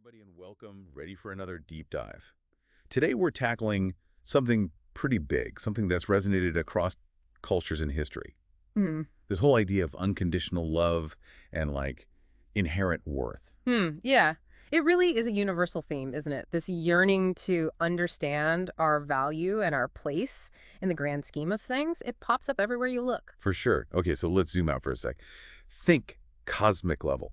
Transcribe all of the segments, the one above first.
everybody, and welcome. Ready for another deep dive. Today, we're tackling something pretty big, something that's resonated across cultures in history. Hmm. This whole idea of unconditional love and, inherent worth. Yeah. It really is a universal theme, isn't it? This yearning to understand our value and our place in the grand scheme of things. It pops up everywhere you look. For sure. Okay, so let's zoom out for a sec. Think cosmic level.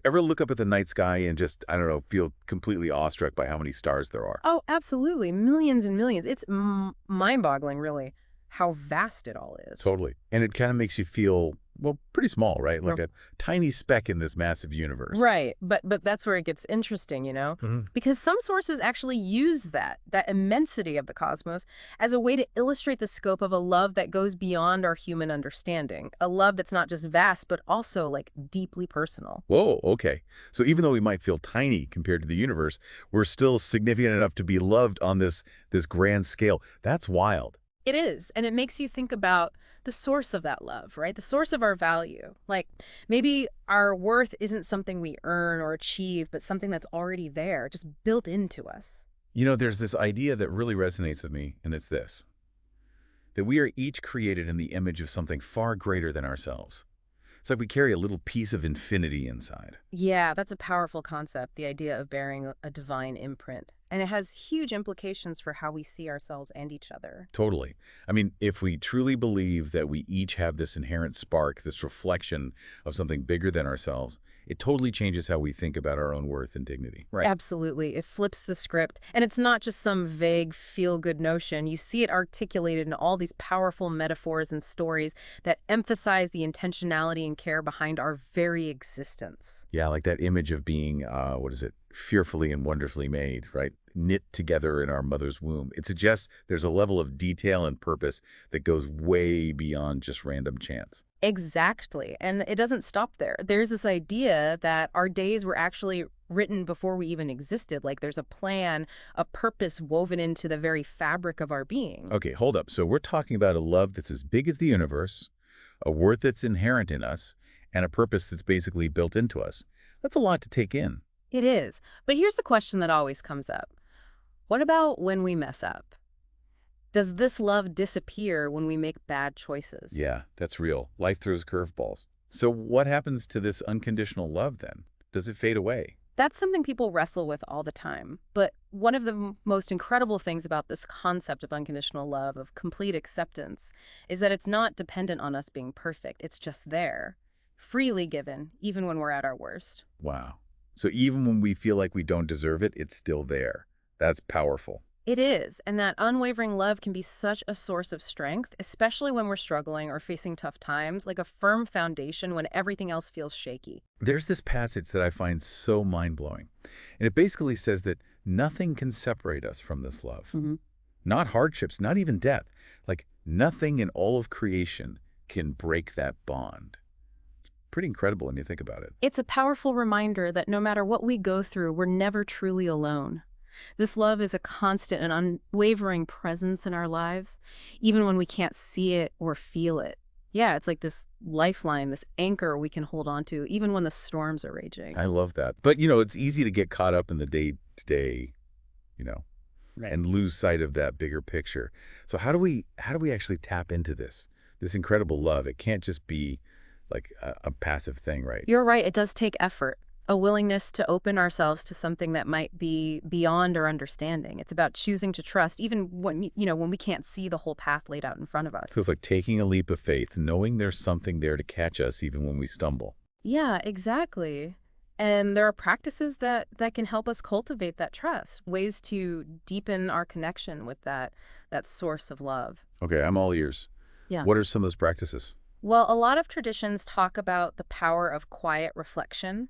Ever look up at the night sky and just, I don't know, feel completely awestruck by how many stars there are? Oh, absolutely. Millions and millions. It's mind-boggling, really, how vast it all is. Totally. And it kind of makes you feel, well, pretty small, right? Like Yep. a tiny speck in this massive universe. Right. But that's where it gets interesting, Mhm. Because some sources actually use that immensity of the cosmos as a way to illustrate the scope of a love that goes beyond our human understanding. A love that's not just vast, but also deeply personal. Whoa, okay. So even though we might feel tiny compared to the universe, we're still significant enough to be loved on this grand scale. That's wild. It is, and it makes you think about the source of that love, right? The source of our value. Maybe our worth isn't something we earn or achieve, but something that's already there, just built into us. There's this idea that really resonates with me, and it's this, that we are each created in the image of something far greater than ourselves. It's like we carry a little piece of infinity inside. Yeah, that's a powerful concept, the idea of bearing a divine imprint. And it has huge implications for how we see ourselves and each other. Totally. I mean, if we truly believe that we each have this inherent spark, this reflection of something bigger than ourselves, it totally changes how we think about our own worth and dignity. Right. Absolutely. It flips the script. And it's not just some vague feel-good notion. You see it articulated in all these powerful metaphors and stories that emphasize the intentionality and care behind our very existence. Yeah, like that image of being, fearfully and wonderfully made, right? Knit together in our mother's womb. It suggests there's a level of detail and purpose that goes way beyond just random chance. Exactly. And it doesn't stop there. There's this idea that our days were actually written before we even existed. Like there's a plan, a purpose woven into the very fabric of our being. Okay, hold up. So we're talking about a love that's as big as the universe, a worth that's inherent in us, and a purpose that's basically built into us. That's a lot to take in. It is. But here's the question that always comes up. What about when we mess up? Does this love disappear when we make bad choices? Yeah, that's real. Life throws curveballs. So what happens to this unconditional love then? Does it fade away? That's something people wrestle with all the time. But one of the most incredible things about this concept of unconditional love, of complete acceptance, is that it's not dependent on us being perfect. It's just there, freely given, even when we're at our worst. Wow. So even when we feel like we don't deserve it, it's still there. That's powerful. It is, and that unwavering love can be such a source of strength, especially when we're struggling or facing tough times, like a firm foundation when everything else feels shaky. There's this passage that I find so mind-blowing, and it basically says that nothing can separate us from this love. Not hardships, not even death. Like nothing in all of creation can break that bond. It's pretty incredible when you think about it. It's a powerful reminder that no matter what we go through, we're never truly alone. This love is a constant and unwavering presence in our lives, even when we can't see it or feel it. Yeah, it's like this lifeline, this anchor we can hold on to, even when the storms are raging. I love that. But, it's easy to get caught up in the day-to-day, Right. and lose sight of that bigger picture. So how do we actually tap into this incredible love? It can't just be like a passive thing, right? You're right, it does take effort, a willingness to open ourselves to something that might be beyond our understanding. It's about choosing to trust, even when we can't see the whole path laid out in front of us. Feels like taking a leap of faith, knowing there's something there to catch us even when we stumble. Yeah, exactly. And there are practices that can help us cultivate that trust, ways to deepen our connection with that source of love. Okay, I'm all ears. Yeah. What are some of those practices? Well, a lot of traditions talk about the power of quiet reflection,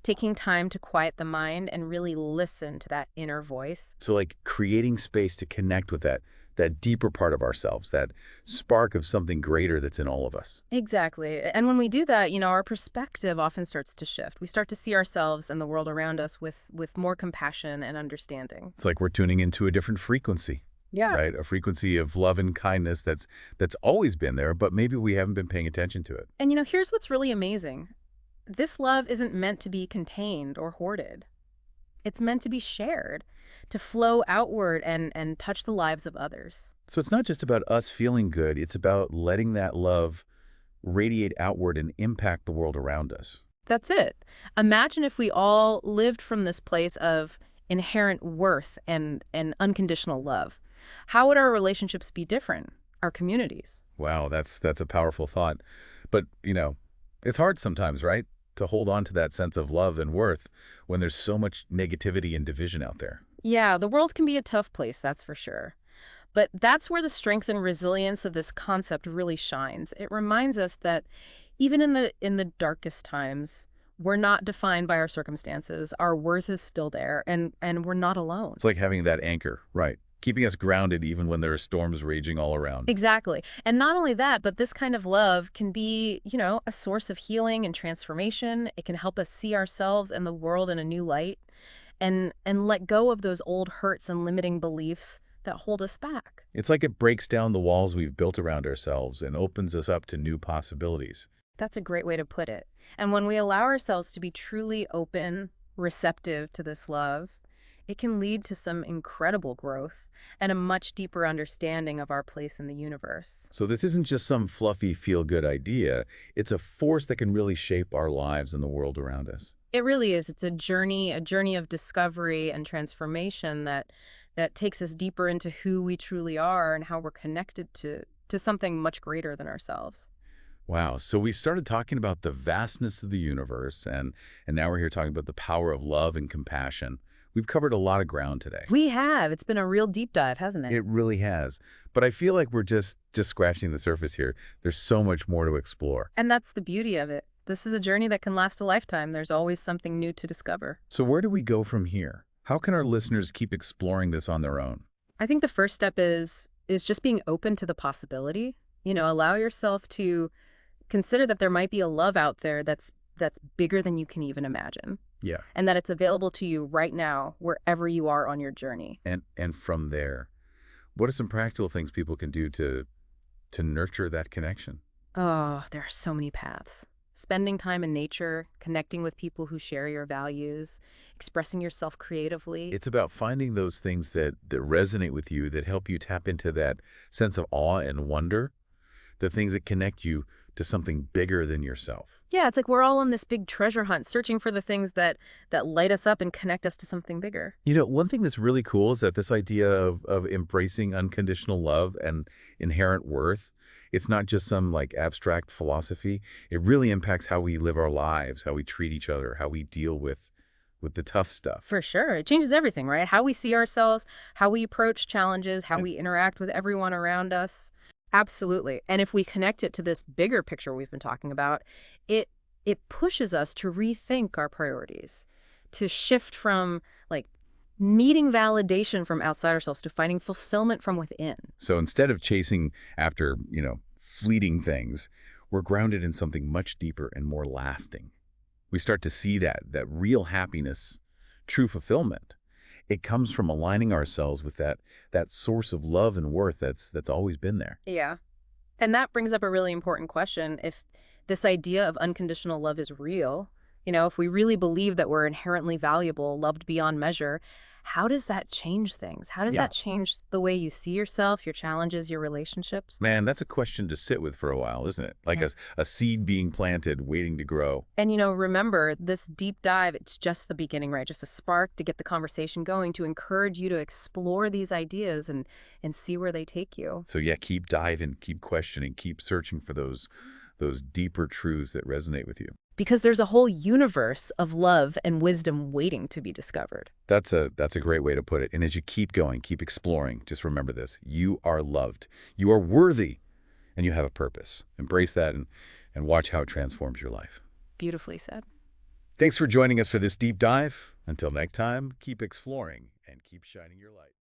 taking time to quiet the mind and really listen to that inner voice. So like creating space to connect with that deeper part of ourselves, that spark of something greater that's in all of us. Exactly. And when we do that, our perspective often starts to shift. We start to see ourselves and the world around us with more compassion and understanding. It's like we're tuning into a different frequency. Yeah. Right? A frequency of love and kindness that's always been there, but maybe we haven't been paying attention to it. And here's what's really amazing. This love isn't meant to be contained or hoarded. It's meant to be shared, to flow outward and touch the lives of others. So it's not just about us feeling good, it's about letting that love radiate outward and impact the world around us. That's it. Imagine if we all lived from this place of inherent worth and unconditional love. How would our relationships be different? Our communities? Wow, that's a powerful thought. But, it's hard sometimes, right? To hold on to that sense of love and worth when there's so much negativity and division out there. Yeah, the world can be a tough place, that's for sure. But that's where the strength and resilience of this concept really shines. It reminds us that even in the darkest times, we're not defined by our circumstances. Our worth is still there, and we're not alone. It's like having that anchor, right? Keeping us grounded even when there are storms raging all around. Exactly. And not only that, but this kind of love can be, a source of healing and transformation. It can help us see ourselves and the world in a new light and let go of those old hurts and limiting beliefs that hold us back. It's like it breaks down the walls we've built around ourselves and opens us up to new possibilities. That's a great way to put it. And when we allow ourselves to be truly open, receptive to this love, it can lead to some incredible growth and a much deeper understanding of our place in the universe. So this isn't just some fluffy feel-good idea. It's a force that can really shape our lives and the world around us. It really is. It's a journey of discovery and transformation that takes us deeper into who we truly are and how we're connected to something much greater than ourselves. Wow. So we started talking about the vastness of the universe, and now we're here talking about the power of love and compassion. We've covered a lot of ground today. We have. It's been a real deep dive, hasn't it? It really has. But I feel like we're just scratching the surface here. There's so much more to explore. And that's the beauty of it. This is a journey that can last a lifetime. There's always something new to discover. So where do we go from here? How can our listeners keep exploring this on their own? I think the first step is just being open to the possibility. Allow yourself to consider that there might be a love out there that's bigger than you can even imagine. Yeah. And that it's available to you right now, wherever you are on your journey. And from there, what are some practical things people can do to nurture that connection? Oh, there are so many paths. Spending time in nature, connecting with people who share your values, expressing yourself creatively. It's about finding those things that resonate with you, that help you tap into that sense of awe and wonder, the things that connect you to something bigger than yourself. Yeah, it's like we're all on this big treasure hunt, searching for the things that light us up and connect us to something bigger. One thing that's really cool is that this idea of embracing unconditional love and inherent worth, it's not just some abstract philosophy. It really impacts how we live our lives, how we treat each other, how we deal with the tough stuff. For sure. It changes everything, right? How we see ourselves, how we approach challenges, how we interact with everyone around us. Absolutely. And if we connect it to this bigger picture we've been talking about, it pushes us to rethink our priorities, to shift from needing validation from outside ourselves to finding fulfillment from within. So instead of chasing after, fleeting things, we're grounded in something much deeper and more lasting. We start to see that real happiness, true fulfillment. It comes from aligning ourselves with that source of love and worth that's always been there. Yeah. And that brings up a really important question. If this idea of unconditional love is real, if we really believe that we're inherently valuable, loved beyond measure, how does that change things? How does that change the way you see yourself, your challenges, your relationships? Man, that's a question to sit with for a while, isn't it? Like a seed being planted, waiting to grow. And, remember, this deep dive, it's just the beginning, right? Just a spark to get the conversation going, to encourage you to explore these ideas and see where they take you. So yeah, keep diving, keep questioning, keep searching for those deeper truths that resonate with you. Because there's a whole universe of love and wisdom waiting to be discovered. That's a great way to put it. And as you keep going, keep exploring, just remember this. You are loved. You are worthy. And you have a purpose. Embrace that and watch how it transforms your life. Beautifully said. Thanks for joining us for this deep dive. Until next time, keep exploring and keep shining your light.